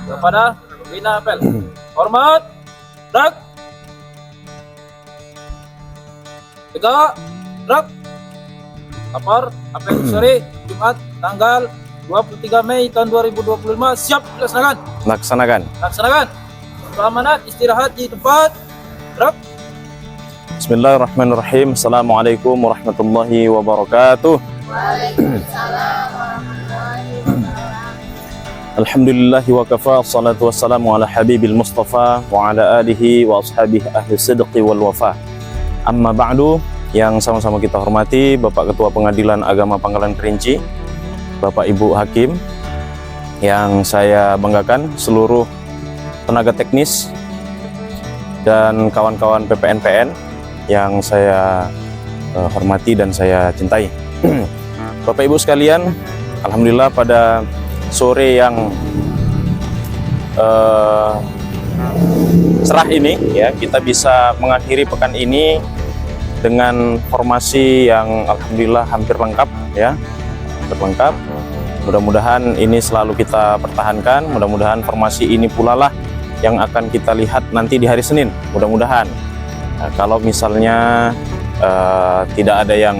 kepada pembina apel. Hormat, gerak. Tegak, gerak. Lapor, apel sore, Jumat, tanggal 23 Mei tahun 2025. Siap dilaksanakan. Laksanakan. Laksanakan. Amanat istirahat di tempat. Gerak. Bismillahirrahmanirrahim. Assalamualaikum warahmatullahi wabarakatuh. Waalaikumsalam warahmatullahi wabarakatuh. Alhamdulillahi wa kafa. Salatu wassalamu ala habibil mustafa wa ala alihi wa ashabihi ahli sidqi wal wafa. Amma ba'du, yang sama-sama kita hormati Bapak Ketua Pengadilan Agama Pangkalan Kerinci, Bapak Ibu Hakim, yang saya banggakan, seluruh tenaga teknis dan kawan-kawan PPNPN yang saya hormati dan saya cintai. Bapak Ibu sekalian, alhamdulillah pada sore yang cerah ini ya, kita bisa mengakhiri pekan ini dengan formasi yang alhamdulillah hampir lengkap ya, hampir lengkap. Mudah-mudahan ini selalu kita pertahankan, mudah-mudahan formasi ini pula lah yang akan kita lihat nanti di hari Senin, mudah-mudahan. Nah, kalau misalnya tidak ada yang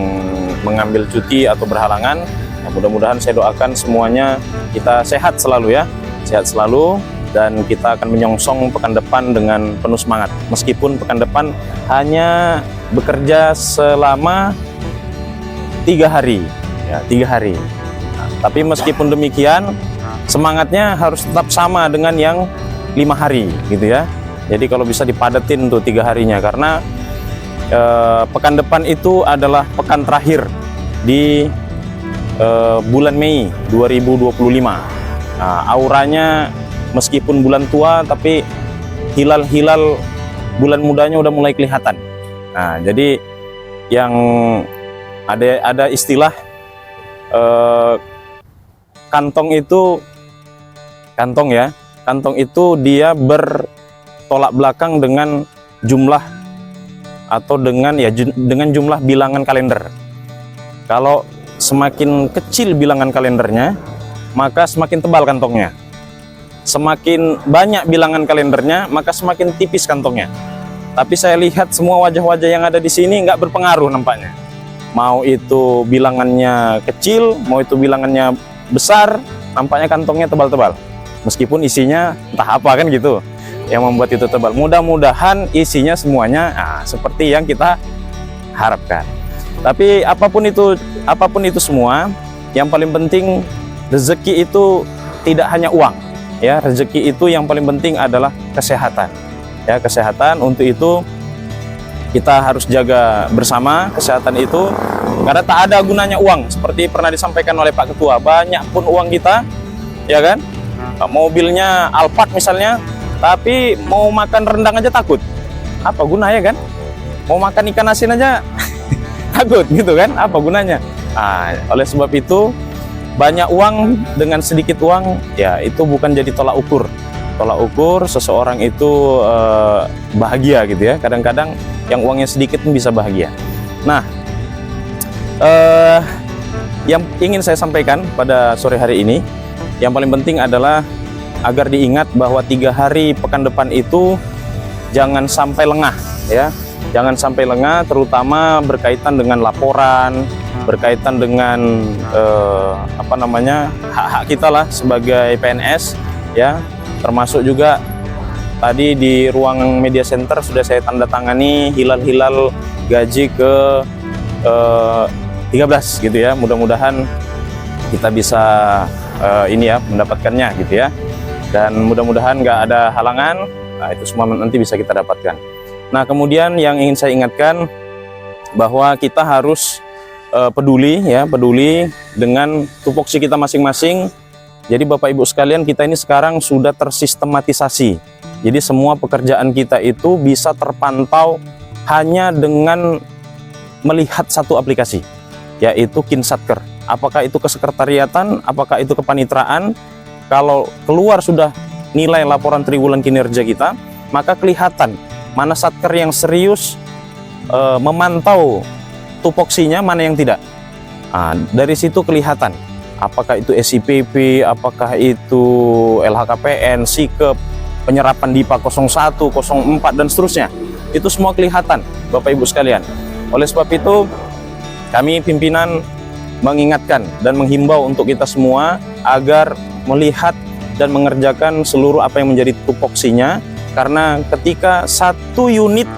mengambil cuti atau berhalangan, nah, mudah-mudahan saya doakan semuanya kita sehat selalu ya, sehat selalu, dan kita akan menyongsong pekan depan dengan penuh semangat. Meskipun pekan depan hanya bekerja selama 3 hari, ya 3 hari. Nah, tapi meskipun demikian, semangatnya harus tetap sama dengan yang 5 hari, gitu ya. Jadi kalau bisa dipadatin tuh 3 harinya, karena pekan depan itu adalah pekan terakhir di bulan Mei 2025. Nah, auranya meskipun bulan tua, tapi hilal-hilal bulan mudanya udah mulai kelihatan. Nah, jadi yang ada istilah kantong itu dia bertolak belakang dengan jumlah atau dengan jumlah bilangan kalender. Kalau semakin kecil bilangan kalendernya, maka semakin tebal kantongnya. Semakin banyak bilangan kalendernya, maka semakin tipis kantongnya. Tapi saya lihat semua wajah-wajah yang ada di sini nggak berpengaruh nampaknya. Mau itu bilangannya kecil, mau itu bilangannya besar, nampaknya kantongnya tebal-tebal. Meskipun isinya entah apa kan gitu yang membuat itu tebal. Mudah-mudahan isinya semuanya seperti yang kita harapkan. Tapi apapun itu semua, yang paling penting rezeki itu tidak hanya uang ya, rezeki itu yang paling penting adalah kesehatan ya, kesehatan. Untuk itu kita harus jaga bersama kesehatan itu, karena tak ada gunanya uang, seperti pernah disampaikan oleh Pak Ketua. Banyak pun uang kita ya kan, mobilnya Alphard misalnya, tapi mau makan rendang aja takut. Apa gunanya kan? Mau makan ikan asin aja takut gitu kan? Apa gunanya? Oleh sebab itu, banyak uang dengan sedikit uang ya itu bukan jadi tolak ukur. Tolak ukur seseorang itu bahagia gitu ya. Kadang-kadang yang uangnya sedikit pun bisa bahagia. Nah, yang ingin saya sampaikan pada sore hari ini, yang paling penting adalah agar diingat bahwa 3 hari pekan depan itu jangan sampai lengah ya, jangan sampai lengah, terutama berkaitan dengan laporan, berkaitan dengan hak-hak kita lah sebagai PNS ya. Termasuk juga tadi di ruang media center sudah saya tanda tangani hilal-hilal gaji ke 13 gitu ya. Mudah-mudahan kita bisa mendapatkannya gitu ya, dan mudah-mudahan nggak ada halangan. Nah, itu semua nanti bisa kita dapatkan. Nah, kemudian yang ingin saya ingatkan bahwa kita harus peduli dengan tupoksi kita masing-masing. Jadi Bapak Ibu sekalian, kita ini sekarang sudah tersistematisasi. Jadi semua pekerjaan kita itu bisa terpantau hanya dengan melihat satu aplikasi, yaitu Kinsatker. Apakah itu kesekretariatan, apakah itu kepanitraan. Kalau keluar sudah nilai laporan triwulan kinerja kita, maka kelihatan mana satker yang serius memantau tupoksinya, mana yang tidak. Dari situ kelihatan apakah itu SIPP, apakah itu LHKPN, SIKEP, penyerapan DIPA 01, 04 dan seterusnya. Itu semua kelihatan Bapak Ibu sekalian. Oleh sebab itu kami pimpinan mengingatkan dan menghimbau untuk kita semua agar melihat dan mengerjakan seluruh apa yang menjadi tupoksinya, karena ketika satu unit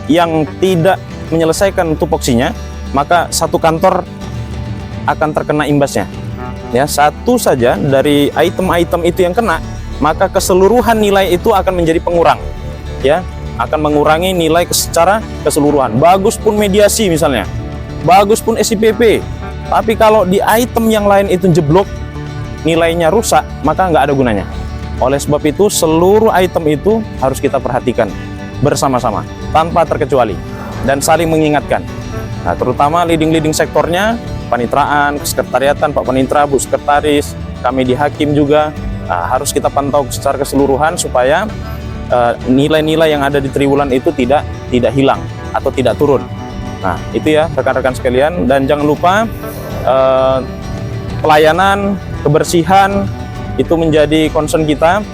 yang tidak menyelesaikan tupoksinya, maka satu kantor akan terkena imbasnya. Ya, satu saja dari item-item itu yang kena, maka keseluruhan nilai itu akan menjadi pengurang. Ya, akan mengurangi nilai secara keseluruhan. Bagus pun mediasi misalnya, bagus pun SIPP, tapi kalau di item yang lain itu jeblok, nilainya rusak, maka nggak ada gunanya. Oleh sebab itu seluruh item itu harus kita perhatikan bersama-sama tanpa terkecuali dan saling mengingatkan. Nah, terutama leading sektornya, panitraan, kesekretariatan, Pak Panitra, Bu Sekretaris, kami di Hakim juga harus kita pantau secara keseluruhan supaya nilai-nilai yang ada di triwulan itu tidak hilang atau tidak turun. Nah, itu ya rekan-rekan sekalian, dan jangan lupa pelayanan, kebersihan itu menjadi concern kita,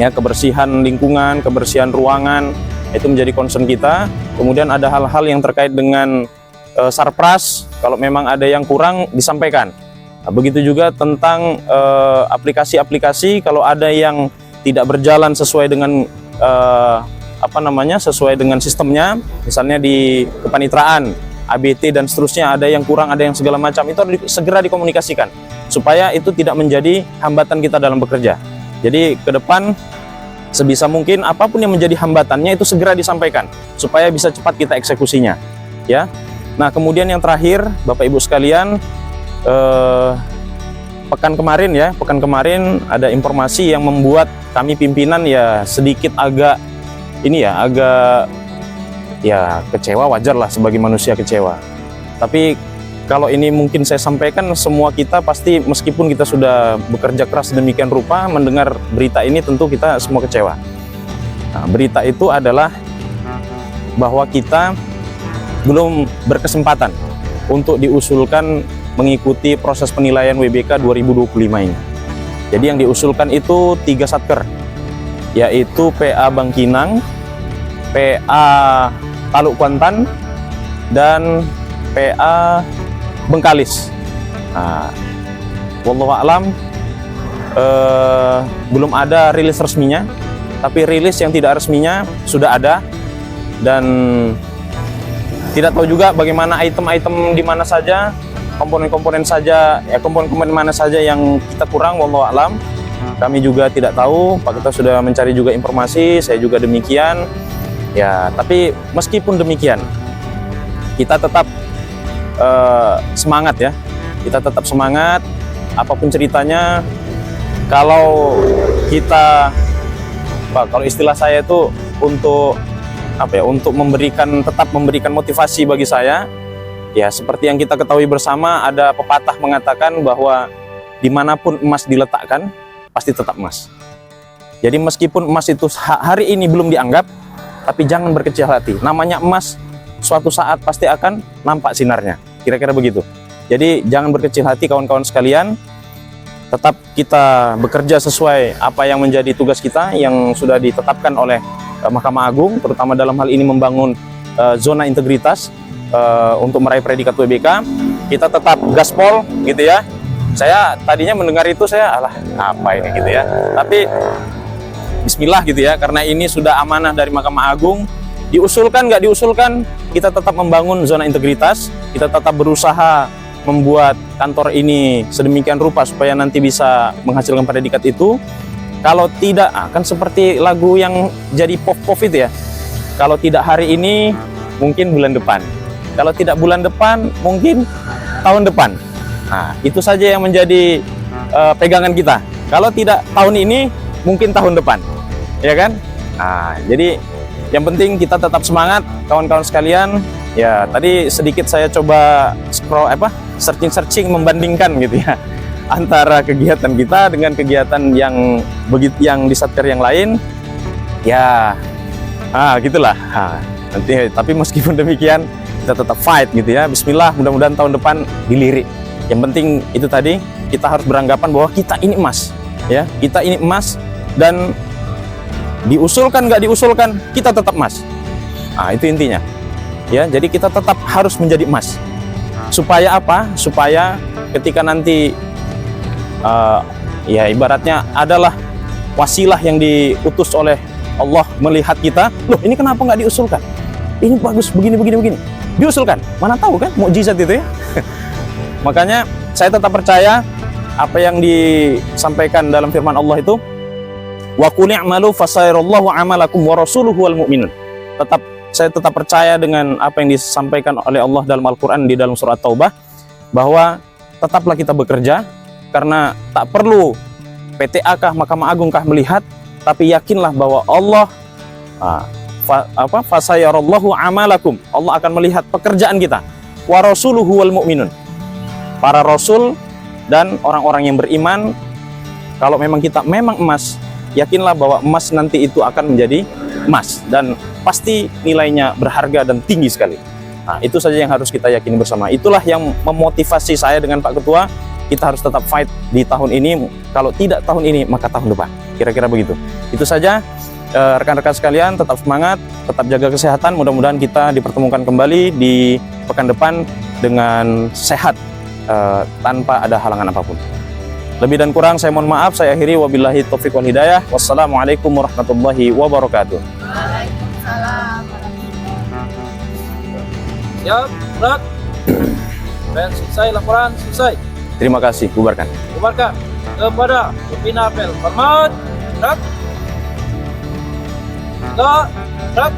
ya, kebersihan lingkungan, kebersihan ruangan itu menjadi concern kita. Kemudian ada hal-hal yang terkait dengan sarpras, kalau memang ada yang kurang disampaikan. Nah, begitu juga tentang aplikasi-aplikasi, kalau ada yang tidak berjalan sesuai dengan sesuai dengan sistemnya, misalnya di kepanitraan, ABT dan seterusnya, ada yang kurang, ada yang segala macam, itu harus segera dikomunikasikan supaya itu tidak menjadi hambatan kita dalam bekerja. Jadi ke depan sebisa mungkin apapun yang menjadi hambatannya itu segera disampaikan supaya bisa cepat kita eksekusinya, ya. Nah, kemudian yang terakhir Bapak Ibu sekalian, pekan kemarin ada informasi yang membuat kami pimpinan ya sedikit agak kecewa, wajar lah sebagai manusia kecewa. Tapi kalau ini mungkin saya sampaikan, semua kita pasti meskipun kita sudah bekerja keras demikian rupa, mendengar berita ini tentu kita semua kecewa. Nah, berita itu adalah bahwa kita belum berkesempatan untuk diusulkan mengikuti proses penilaian WBK 2025 ini. Jadi yang diusulkan itu 3 satker, yaitu PA Bangkinang, PA Taluk Kuantan, dan PA Bengkalis. Nah, wallahu a'lam, belum ada rilis resminya, tapi rilis yang tidak resminya sudah ada, dan tidak tahu juga bagaimana item-item di mana saja, komponen-komponen mana saja yang kita kurang, wallahu a'lam. Kami juga tidak tahu, Pak Ketua sudah mencari juga informasi, saya juga demikian. Ya, tapi meskipun demikian, kita tetap semangat ya. Kita tetap semangat, apapun ceritanya. Kalau kita, kalau istilah saya itu untuk tetap memberikan motivasi bagi saya. Ya, seperti yang kita ketahui bersama, ada pepatah mengatakan bahwa dimanapun emas diletakkan, pasti tetap emas. Jadi meskipun emas itu hari ini belum dianggap, tapi jangan berkecil hati. Namanya emas, suatu saat pasti akan nampak sinarnya. Kira-kira begitu. Jadi jangan berkecil hati kawan-kawan sekalian. Tetap kita bekerja sesuai apa yang menjadi tugas kita yang sudah ditetapkan oleh Mahkamah Agung, terutama dalam hal ini membangun zona integritas untuk meraih predikat WBK. Kita tetap gaspol gitu ya. Saya tadinya mendengar itu apa ini gitu ya. Tapi bismillah gitu ya, karena ini sudah amanah dari Mahkamah Agung. Diusulkan nggak diusulkan, kita tetap membangun zona integritas, kita tetap berusaha membuat kantor ini sedemikian rupa supaya nanti bisa menghasilkan predikat itu. Kalau tidak, akan seperti lagu yang jadi pop-pop itu ya. Kalau tidak hari ini, mungkin bulan depan. Kalau tidak bulan depan, mungkin tahun depan. Nah, itu saja yang menjadi pegangan kita. Kalau tidak tahun ini, mungkin tahun depan, ya kan? Nah, jadi yang penting kita tetap semangat, kawan-kawan sekalian. Ya, tadi sedikit saya coba searching membandingkan gitu ya, antara kegiatan kita dengan kegiatan yang di satker yang lain. Ya, gitulah. Nanti, tapi meskipun demikian, kita tetap fight gitu ya. Bismillah, mudah-mudahan tahun depan dilirik. Yang penting itu tadi, kita harus beranggapan bahwa kita ini emas, ya, kita ini emas, dan diusulkan nggak diusulkan kita tetap emas. Nah, itu intinya, ya. Jadi kita tetap harus menjadi emas. Supaya apa? Supaya ketika nanti ya ibaratnya adalah wasilah yang diutus oleh Allah melihat kita, loh ini kenapa nggak diusulkan? Ini bagus begini, diusulkan. Mana tahu kan mukjizat itu, ya. Makanya saya tetap percaya apa yang disampaikan dalam firman Allah itu, wa qul i'malu fasayarallahu 'amalakum wa rasuluhu wal mu'minun. Saya tetap percaya dengan apa yang disampaikan oleh Allah dalam Al-Qur'an di dalam surat Taubah, bahwa tetaplah kita bekerja, karena tak perlu PTA kah, Mahkamah Agung kah melihat, tapi yakinlah bahwa Allah fasayarallahu 'amalakum, Allah akan melihat pekerjaan kita, wa rasuluhu wal mu'minun, para rasul dan orang-orang yang beriman. Kalau memang kita memang emas, yakinlah bahwa emas nanti itu akan menjadi emas, dan pasti nilainya berharga dan tinggi sekali. Nah, itu saja yang harus kita yakini bersama. Itulah yang memotivasi saya dengan Pak Ketua, kita harus tetap fight di tahun ini. Kalau tidak tahun ini, maka tahun depan. Kira-kira begitu. Itu saja, rekan-rekan sekalian, tetap semangat, tetap jaga kesehatan. Mudah-mudahan kita dipertemukan kembali di pekan depan dengan sehat, tanpa ada halangan apapun. Lebih dan kurang saya mohon maaf. Saya akhiri, wabillahi taufiq wal hidayah. Wassalamualaikum warahmatullahi wabarakatuh. Waalaikumsalam. Siap, berat. Dan selesai laporan, selesai. Terima kasih, bubarkan. Bubarkan kepada pembina apel. Hormat, berat. Berat.